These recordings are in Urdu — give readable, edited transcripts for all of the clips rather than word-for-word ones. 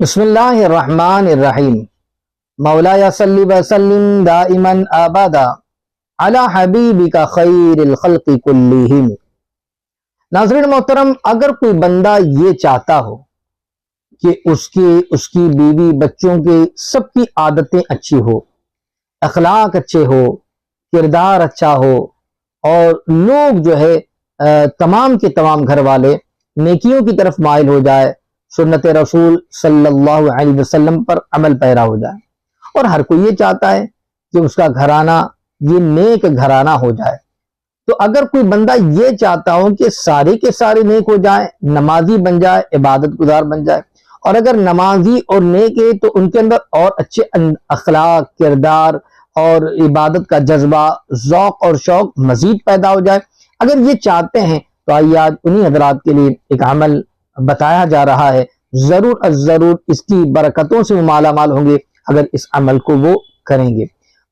بسم اللہ الرحمن الرحیم مولا صلی وسلم دائما ابدا علی حبیبک خیر الخلق کلہم۔ ناظرین محترم، اگر کوئی بندہ یہ چاہتا ہو کہ اس کی بیوی بچوں کے سب کی عادتیں اچھی ہو، اخلاق اچھے ہو، کردار اچھا ہو، اور لوگ جو ہے تمام کے تمام گھر والے نیکیوں کی طرف مائل ہو جائے، سنت رسول صلی اللہ علیہ وسلم پر عمل پیرا ہو جائے، اور ہر کوئی یہ چاہتا ہے کہ اس کا گھرانہ یہ نیک گھرانہ ہو جائے، تو اگر کوئی بندہ یہ چاہتا ہو کہ سارے کے سارے نیک ہو جائیں، نمازی بن جائے، عبادت گزار بن جائے، اور اگر نمازی اور نیک ہے تو ان کے اندر اور اچھے اخلاق، کردار اور عبادت کا جذبہ، ذوق اور شوق مزید پیدا ہو جائے، اگر یہ چاہتے ہیں تو آئیے آج انہی حضرات کے لیے ایک عمل بتایا جا رہا ہے، ضرور از ضرور اس کی برکتوں سے وہ مالا مال ہوں گے اگر اس عمل کو وہ کریں گے۔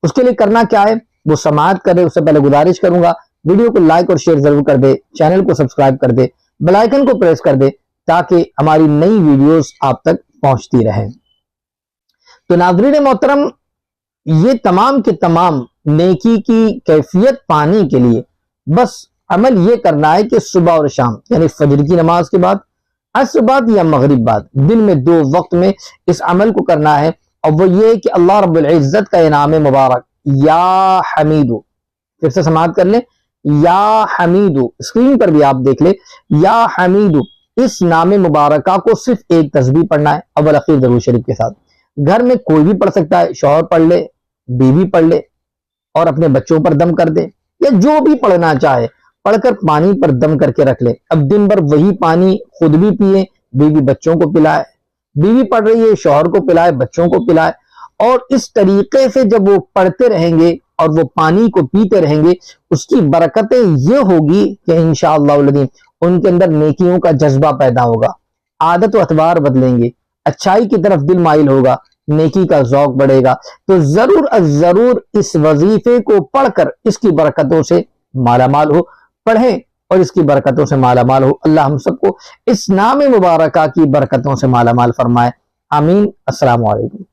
اس کے لیے کرنا کیا ہے وہ سماعت کرے۔ اس سے پہلے گزارش کروں گا ویڈیو کو لائک اور شیئر ضرور کر دے، چینل کو سبسکرائب کر دے، بیل آئیکن کو پریس کر دے تاکہ ہماری نئی ویڈیوز آپ تک پہنچتی رہیں۔ تو ناظرین محترم، یہ تمام کے تمام نیکی کی کیفیت پانے کے لیے بس عمل یہ کرنا ہے کہ صبح اور شام، یعنی فجر کی نماز کے بعد، عصر بعد یا مغرب بعد، دن میں 2 وقت میں اس عمل کو کرنا ہے، اور وہ یہ کہ اللہ رب العزت کا انعام مبارک یا حمیدو، پھر سے سماعت کر لیں، یا حمیدو، اسکرین پر بھی آپ دیکھ لیں، یا حمیدو، اس نام مبارکہ کو صرف ایک تسبیح پڑھنا ہے، اول اخیر درود شریف کے ساتھ۔ گھر میں کوئی بھی پڑھ سکتا ہے، شوہر پڑھ لے، بیوی پڑھ لے، اور اپنے بچوں پر دم کر دے، یا جو بھی پڑھنا چاہے پڑھ کر پانی پر دم کر کے رکھ لے۔ اب دن بھر وہی پانی خود بھی پیے، بیوی بچوں کو پلائے، بیوی پڑھ رہی ہے شوہر کو پلائے، بچوں کو پلائے، اور اس طریقے سے جب وہ پڑھتے رہیں گے اور وہ پانی کو پیتے رہیں گے، اس کی برکتیں یہ ہوگی کہ انشاءاللہ العظیم ان کے اندر نیکیوں کا جذبہ پیدا ہوگا، عادت و اطوار بدلیں گے، اچھائی کی طرف دل مائل ہوگا، نیکی کا ذوق بڑھے گا۔ تو ضرور از ضرور اس وظیفے کو پڑھ کر اس کی برکتوں سے مالا مال ہو، پڑھیں اور اس کی برکتوں سے مالا مال ہو۔ اللہ ہم سب کو اس نام مبارکہ کی برکتوں سے مالا مال فرمائے، آمین۔ السلام علیکم۔